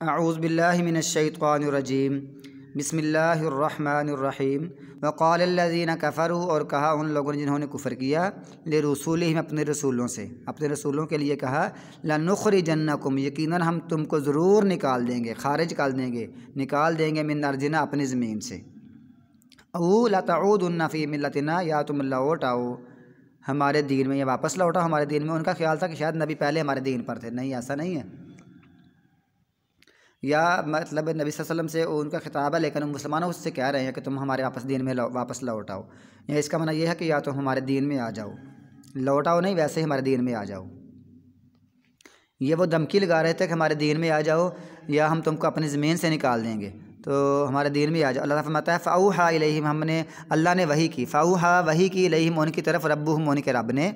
اعوذ باللہ من الشیطان الرجیم بسم اللہ الرحمن الرحیم وقال الذین کفروا، اور کہا ان لوگوں نے جنہوں نے کفر کیا، لرسولہم، اپنے رسولوں سے، اپنے رسولوں کے لیے کہا، لنخرجنکم، یقیناً ہم تم کو ضرور نکال دیں گے، خارج نکال دیں گے من ارضنا، اپنی زمین سے، او لتعودن فی ملتنا، یا تم لوٹ آؤ ہمارے دین میں، یا واپس لوٹا ہمارے دین میں۔ ان کا خیال تھا کہ شاید نبی پہلے ہمارے دین پر تھے، نہیں، ایسا نہیں ہے، یا مطلب نبی صلی اللہ علیہ وسلم سے ان کا خطاب ہے، لیکن مسلمانوں اس سے کہہ رہے ہیں کہ تم ہمارے واپس دین میں واپس لوٹ آؤ، یا اس کا معنی یہ ہے کہ یا تو ہمارے دین میں آ جاؤ، لوٹ آؤ نہیں، ویسے ہی ہمارے دین میں آ جاؤ۔ یہ وہ دھمکی لگا رہے تھے کہ ہمارے دین میں آ جاؤ یا ہم تم کو اپنی زمین سے نکال دیں گے، تو ہمارے دین میں آ جاؤ۔ اللہ تعالیٰ فرماتا ہے فَأَوْحَىٰ إِلَيْهِمْ، اللہ نے وحی کی، فَأَوْحَىٰ وحی کی، إِلَيْهِمْ ان کی طرف، ربهم ان کے رب نے،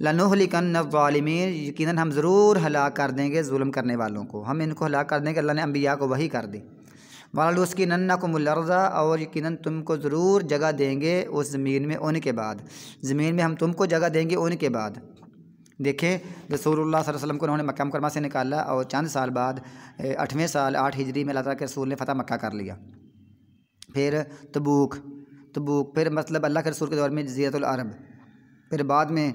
لَنُهْلِكَنَّ الظَّالِمِينَ، یقیناً ہم ضرور ہلاک کر دیں گے ظلم کرنے والوں کو، ہم ان کو ہلاک کر دیں گے۔ اللہ نے انبیاء کو وحی کر دی، وَلَنُسْكِنَنَّكُمُ الْأَرْضَ، اور یقیناً تم کو ضرور جگہ دیں گے اس زمین میں ان کے بعد، زمین میں ہم تم کو جگہ دیں گے ان کے بعد۔ دیکھیں رسول اللہ صلی اللہ علیہ وسلم کو انہوں نے مکہ مکرمہ سے نکالا، اور چند سال بعد 8ویں سال 8 ہجری میں اللہ تعالیٰ کے رسول نے فتح مکہ کر لیا۔ پھر تبوک، پھر مطلب اللہ کے رسول کے دور میں جزیرۃ العرب، پھر بعد میں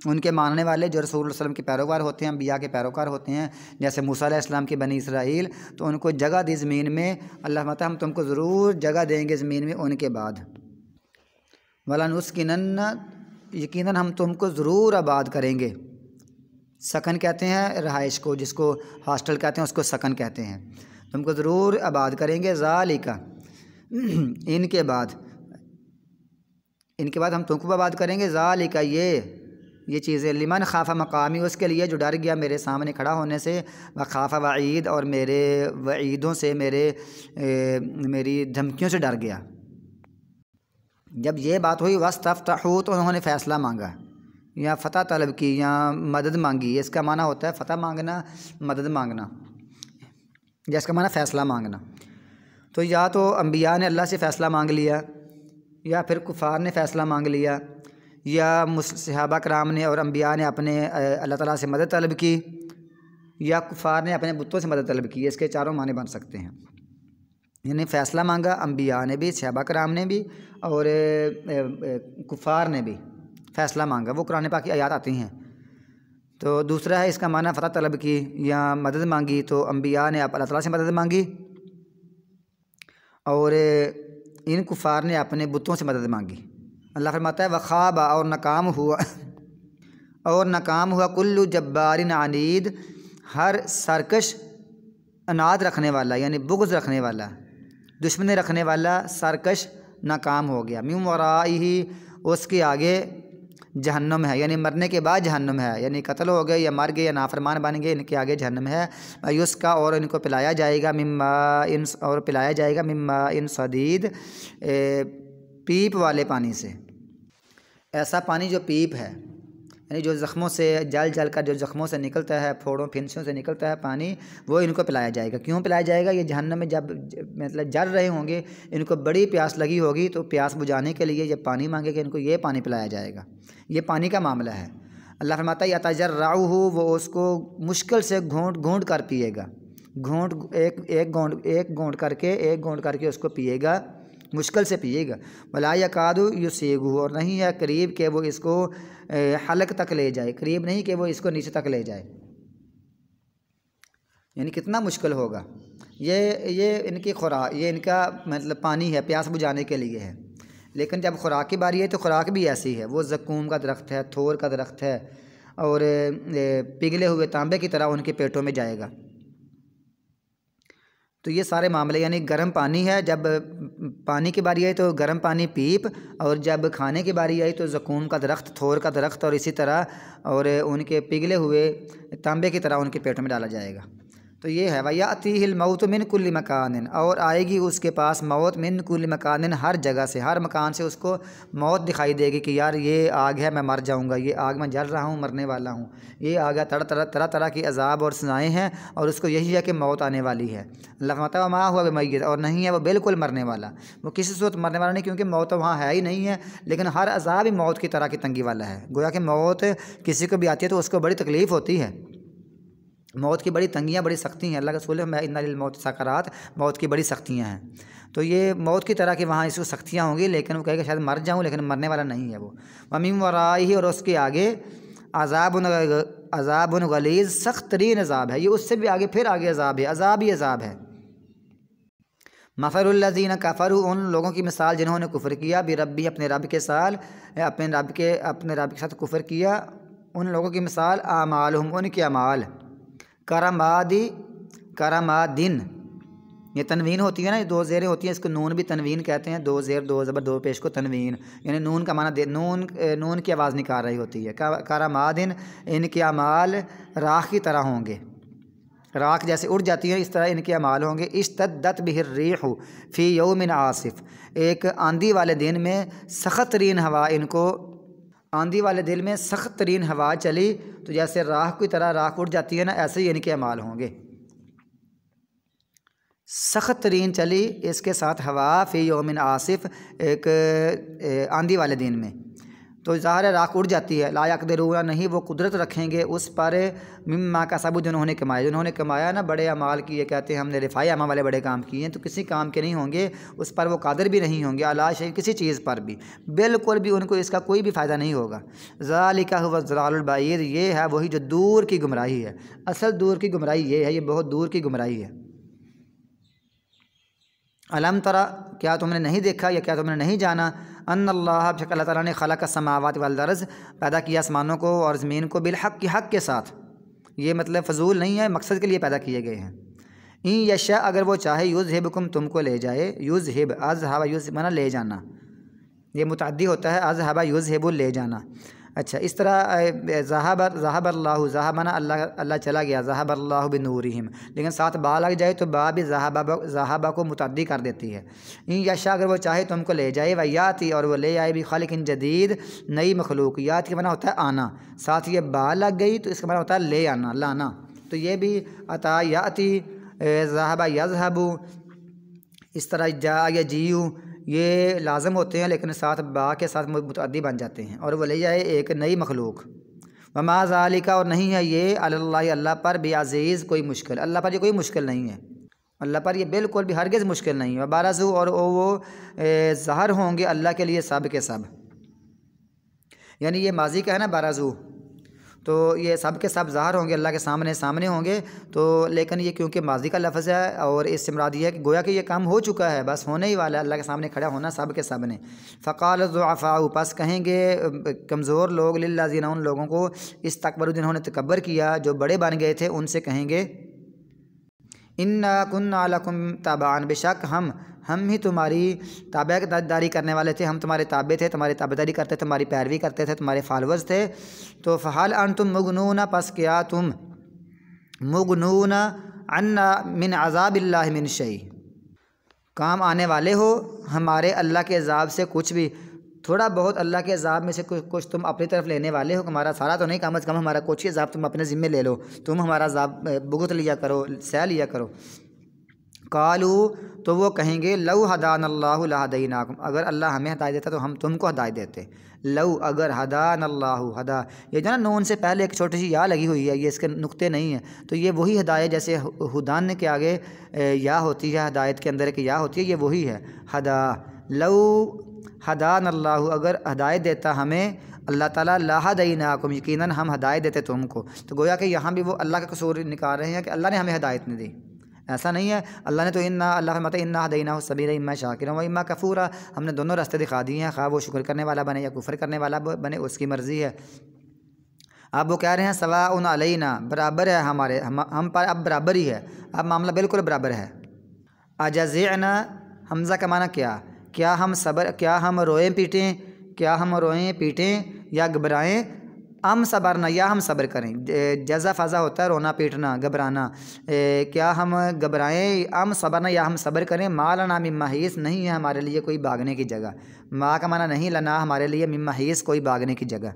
ان کے ماننے والے جو رسول اللہ علیہ وسلم کے پیروکار ہوتے ہیں، انبیاء کے پیروکار ہوتے ہیں، جیسے موسیٰ علیہ السلام کی بنی اسرائیل، تو ان کو جگہ دی زمین میں، اللہ فرماتا ہے ہم تم کو ضرور جگہ دیں گے زمین میں ان کے بعد۔ وَلَنُسْكِنَنَّ، یقیناً ہم تم کو ضرور آباد کریں گے، سکن کہتے ہیں رہائش کو، جس کو ہاسٹل کہتے ہیں اس کو سکن کہتے ہیں، تم کو ضرور آباد کریں گے، ذالک، ان کے بعد ہم تم کو آباد کریں گے، ذالک، یہ چیزیں، لمن خاف مقامی، اس کے لیے جو ڈر گیا میرے سامنے کھڑا ہونے سے، وخاف وعید، اور میرے وعیدوں سے، میری دھمکیوں سے ڈر گیا۔ جب یہ بات ہوئی واستفتحوا، تو انہوں نے فیصلہ مانگا، یا فتح طلب کی، یا مدد مانگی، اس کا معنی ہوتا ہے فتح مانگنا، مدد مانگنا، یا اس کا معنی فیصلہ مانگنا۔ تو یا تو انبیاء نے اللہ سے فیصلہ مانگ لیا، یا پھر کفار نے فیصلہ مانگ لیا، یا صحابہ کرام نے اور انبیاء نے اپنے اللہ تعالیٰ سے مدد طلب کی، یا کفار نے اپنے بتوں سے مدد طلب کی، اس کے چاروں معنی بن سکتے ہیں۔ یعنی فیصلہ مانگا انبیاء نے بھی، صحابہ کرام نے بھی، اور کفار نے بھی فیصلہ مانگا، وہ قرآن پاک کی آیات آتی ہیں۔ تو دوسرا ہے اس کا معنی فتح طلب کی یا مدد مانگی، تو انبیاء نے اللہ تعالیٰ سے مدد مانگی، اور ان کفار نے اپنے بتوں سے مدد مانگی۔ اللہ فرماتا ہے وخاب، اور ناکام ہوا کل جبار عنید، ہر سرکش اناد رکھنے والا، یعنی بغض رکھنے والا، دشمنی رکھنے والا سرکش ناکام ہو گیا، من ورائہ، اس کے آگے جہنم ہے، یعنی مرنے کے بعد جہنم ہے، یعنی قتل ہو گئے یا مر گئے یا نافرمان بن گئے، ان کے آگے جہنم ہے، یسقا، اور ان کو پلایا جائے گا، مما ان صدید، پیپ والے پانی سے، ایسا پانی جو پیپ ہے، یعنی جو زخموں سے جل کر جو زخموں سے نکلتا ہے، پھوڑوں پھنسیوں سے نکلتا ہے پانی، وہ ان کو پلایا جائے گا۔ کیوں پلایا جائے گا؟ یہ جہنم میں جب مطلب جل رہے ہوں گے، ان کو بڑی پیاس لگی ہوگی، تو پیاس بجھانے کے لیے جب پانی مانگے گا، ان کو یہ پانی پلایا جائے گا۔ یہ پانی کا معاملہ ہے۔ اللہ فرماتا ہے یتجرعہ، وہ اس کو مشکل سے گھونٹ کر پیے گا، ایک گھونٹ کر کے اس کو پیے گا، مشکل سے پیے گا۔ ولا یکاد یسیغہ، اور نہیں ہے قریب کہ وہ اس کو حلق تک لے جائے، قریب نہیں کہ وہ اس کو نیچے تک لے جائے، یعنی کتنا مشکل ہوگا۔ یہ ان کی خوراک، یہ ان کا مطلب پانی ہے، پیاس بجھانے کے لیے ہے، لیکن جب خوراک کی باری ہے تو خوراک بھی ایسی ہے، وہ زقوم کا درخت ہے، تھور کا درخت ہے، اور پگھلے ہوئے تانبے کی طرح ان کے پیٹوں میں جائے گا۔ تو یہ سارے معاملے، یعنی گرم پانی ہے، جب پانی کی باری آئی تو گرم پانی پیپ، اور جب کھانے کی باری آئی تو زقوم کا درخت، تھور کا درخت، اور اسی طرح اور ان کے پگھلے ہوئے تانبے کی طرح ان کے پیٹوں میں ڈالا جائے گا۔ تو یہ ہے وَيَأْتِيهِ الْمَوْتُ مِنْ كُلِّ مَكَانٍ، اور آئے گی اس کے پاس موت، من کل مکان، ہر جگہ سے، ہر مکان سے اس کو موت دکھائی دے گی کہ یار یہ آگ ہے، میں مر جاؤں گا، یہ آگ میں جل رہا ہوں، مرنے والا ہوں، یہ آگ ہے، طرح طرح کی عذاب اور سزائیں ہیں، اور اس کو یہی ہے کہ موت آنے والی ہے۔ اللہ فرماتا ہے وما ہوا بمیت، اور نہیں ہے وہ بالکل مرنے والا، وہ کسی صورت مرنے والا نہیں، کیونکہ موت تو وہاں ہے ہی نہیں ہے، لیکن ہر عذاب ہی موت کی طرح کی تنگی والا ہے۔ گویا کہ موت کسی کو بھی آتی ہے تو اس کو بڑی تکلیف ہوتی ہے، موت کی بڑی تنگیاں، بڑی سختیاں ہیں۔ اللہ کے رسول میں ان للموت سکرات، موت کی بڑی سختیاں ہیں۔ تو یہ موت کی طرح کہ وہاں اس کو سختیاں ہوں گی، لیکن وہ کہے گا شاید مر جاؤں، لیکن مرنے والا نہیں ہے وہ۔ وَمِن وَرَائِهِ، اور اس کے آگے عذاب غلیظ، سخت ترین عذاب ہے۔ یہ اس سے بھی آگے، پھر آگے عذاب ہے، عذاب ہی عذاب ہے۔ مثل الذین کفروا، ان لوگوں کی مثال جنہوں نے کفر کیا، بربی، اپنے رب کے ساتھ، اپنے رب کے ساتھ کفر کیا، ان لوگوں کی مثال اعمالہم، ان کے اعمال، کرمادن، یہ تنوین ہوتی ہے نا، یہ دو زیریں ہوتی ہیں، اس کو نون بھی تنوین کہتے ہیں، دو زیر دو زبر دو پیش کو تنوین، یعنی نون کا معنی نون کی آواز نکال رہی ہوتی ہے۔ کرمادن، ان کے اعمال راکھ کی طرح ہوں گے، راکھ جیسے اڑ جاتی ہے اس طرح ان کے اعمال ہوں گے۔ اشتدت بہ الریح فی یوم عاصف، ایک آندھی والے دن میں سخت ترین ہوا، ان کو آندھی والے دل میں سخت ترین ہوا چلی تو جیسے راکھ کی طرح راکھ اڑ جاتی ہے نا، ایسے ہی ان کے اعمال ہوں گے۔ سخت ترین چلی اس کے ساتھ ہوا، فی یوم عاصف، ایک آندھی والے دن میں، تو ظاہر راکھ اڑ جاتی ہے۔ لا یقدرون، نہیں وہ قدرت رکھیں گے اس پر، مما کسبوا، جنہوں نے کمایا نا، بڑے اعمال کیے، کہتے ہیں ہم نے رفاعی اعمال والے بڑے کام کیے ہیں، تو کسی کام کے نہیں ہوں گے، اس پر وہ قادر بھی نہیں ہوں گے، علی شیء، کسی چیز پر بھی، بالکل بھی ان کو اس کا کوئی بھی فائدہ نہیں ہوگا۔ ذالک هو الضلال البعید، یہ ہے وہی جو دور کی گمراہی ہے، اصل دور کی گمراہی یہ ہے، یہ بہت دور کی گمراہی ہے۔ الم تری، کیا تم نے نہیں دیکھا یا کیا تم نے نہیں جانا، ان اللہ، بے شک اللہ تعالیٰ نے خلق السماوات والارض، پیدا کیا آسمانوں کو اور زمین کو، بالحق، کی حق کے ساتھ، یہ مطلب فضول نہیں ہے، مقصد کے لیے پیدا کیے گئے ہیں۔ ان یشاء، اگر وہ چاہے، یذہبکم، تم کو لے جائے، یذہب، اذہب، یذہب لے جانا، یہ متعدی ہوتا ہے، اذہب یذہب لے جانا۔ اچھا، اس طرح ذہب اللہ، ذہب اللہ چلا گیا، ذہب اللہ بنورہم، لیکن ساتھ با لگ جائے تو با بھی ذہب کو متعدی کر دیتی ہے۔ ان یشاء، اگر وہ چاہے تم کو لے جائے، ویاتی، اور وہ لے آئے بھی خالق جدید، نئی مخلوق، یات کا معنی ہوتا ہے آنا، ساتھ یہ با لگ گئی تو اس کا معنی ہوتا ہے لے آنا، لانا، تو یہ بھی عطا یاتی، ذہب یذہب، اس طرح جا یا جیو، یہ لازم ہوتے ہیں لیکن ساتھ با کے ساتھ متعدی بن جاتے ہیں، اور وہ لے جائے ایک نئی مخلوق۔ وما ذالک، اور نہیں ہے یہ، علی اللہ، اللہ پر، بعزیز، کوئی مشکل، اللہ پر یہ کوئی مشکل نہیں ہے، اللہ پر یہ بالکل بھی ہرگز مشکل نہیں ہے۔ وبارزوا، اور وہ ظاہر ہوں گے اللہ کے لیے سب کے سب، یعنی یہ ماضی کا ہے نا، بارزوا، تو یہ سب کے سب ظاہر ہوں گے اللہ کے سامنے ہوں گے، تو لیکن یہ کیونکہ ماضی کا لفظ ہے اور اس سے مراد یہ ہے کہ گویا کہ یہ کام ہو چکا ہے، بس ہونے ہی والا ہے، اللہ کے سامنے کھڑا ہونا سب کے سب نے۔ فقال الضعفاء، پس کہیں گے کمزور لوگ، للذین، ان لوگوں کو، استکبروا، جنہوں نے تکبر کیا، جو بڑے بن گئے تھے، ان سے کہیں گے، انا کنا لکم تبعا، بے شک ہم ہی تمہاری تابع داری کرنے والے تھے، ہم تمہارے تابع تھے، تمہاری تابع داری کرتے، تمہاری پیروی کرتے تھے، تمہارے فالورز تھے۔ تو فحال انتم مغنون، پس کیا تم مغنون عنا من عذاب اللہ من شیء، کام آنے والے ہو ہمارے اللہ کے عذاب سے کچھ بھی، تھوڑا بہت اللہ کے عذاب میں سے کچھ تم اپنی طرف لینے والے ہو، ہمارا سارا تو نہیں، کم از کم ہمارا کچھ ہی عذاب تم اپنے ذمے لے لو، تم ہمارا عذاب بھگت لیا کرو، سہ لیا کرو۔ قالوا، تو وہ کہیں گے، لو ہدان اللہ لہدیناکم، اگر اللہ ہمیں ہدایت دیتا تو ہم تم کو ہدایت دیتے، لو، اگر، ہدان اللہ، ہدا، یہ جو نا نون سے پہلے ایک چھوٹی سی یا لگی ہوئی ہے، یہ اس کے نقطے نہیں ہیں، تو یہ وہی ہدایت، جیسے ہدان کے آگے یا ہوتی ہے، ہدایت کے اندر ایک یا ہوتی ہے، یہ وہی ہے، ہدا، لو ہدان اللہ، اگر ہدایت دیتا ہمیں اللہ تعالیٰ، لہدیناکم، یقیناً ہم ہدایت دیتے تم کو، تو گویا کہ یہاں بھی وہ اللہ کا قصور نکال رہے ہیں کہ اللہ نے ہمیں ہدایت نہیں دی، ایسا نہیں ہے، اللہ نے تو اللہ فرماتا ہے انا ہدیناہ السبیل اما شاکرا و اما کفورا، ہم نے دونوں راستے دکھا دیے ہیں، خواہ وہ شکر کرنے والا بنے یا کفر کرنے والا بنے، اس کی مرضی ہے۔ اب وہ کہہ رہے ہیں سواء علینا، برابر ہے ہم پر، اب برابر ہی ہے، اب معاملہ بالکل برابر ہے۔ اجزعنا، حمزہ کا معنی کیا ہم روئیں پیٹیں یا گھبرائیں، ہم صبرنا، یا ہم صبر کریں، جزا فضا ہوتا ہے رونا پیٹنا گھبرانا، کیا ہم گھبرائیں، ہم صبرنا، یا ہم صبر کریں، ما لنا من محیص، نہیں ہے ہمارے لیے کوئی بھاگنے کی جگہ، ما کا معنی نہیں، لنا ہمارے لیے، من محیص کوئی بھاگنے کی جگہ۔